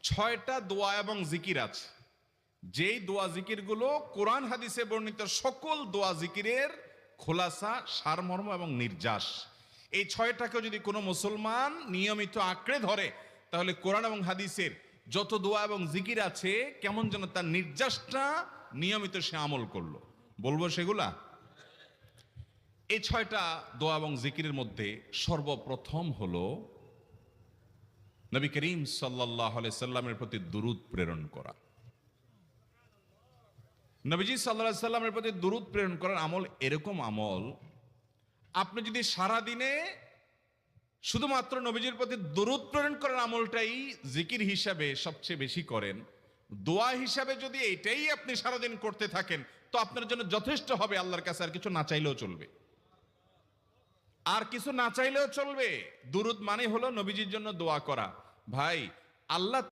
ছয়টা দোয়া এবং জিকির আছে, যেই দোয়া জিকিরগুলো কোরআন হাদিসে বর্ণিত সকল দোয়া জিকিরের খোলাসা, সারমর্ম এবং নির্যাস। এই ছয়টাকে যদি কোনো মুসলমান নিয়মিত আঁকড়ে ধরে, তাহলে কোরআন এবং হাদিসের যত দোয়া এবং জিকির আছে কেমন যেন তার নির্যাসটা নিয়মিত সে আমল করলো। বলবো সেগুলা। এই ছয়টা দোয়া এবং জিকিরের মধ্যে সর্বপ্রথম হলো নবী করিম সাল্লাল্লাহু আলাইহি সাল্লামের প্রতি দুরূদ প্রেরণ করা। নবীজি সাল্লাল্লাহু আলাইহি সাল্লামের প্রতি দুরূদ প্রেরণ করার আমল এরকম আমল, আপনি যদি সারা দিনে শুধুমাত্র নবীজির প্রতি দুরূদ প্রেরণ করার আমলটাই জিকির হিসাবে সবচেয়ে বেশি করেন, দোয়া হিসাবে যদি এটাই আপনি সারাদিন করতে থাকেন, তো আপনার জন্য যথেষ্ট হবে আল্লাহর কাছে। আর কিছু না চাইলেও চলবে, আর কিছু না চাইলেও চলবে। দুরূদ মানে হলো নবীজির জন্য দোয়া করা। ভাই, আল্লাহ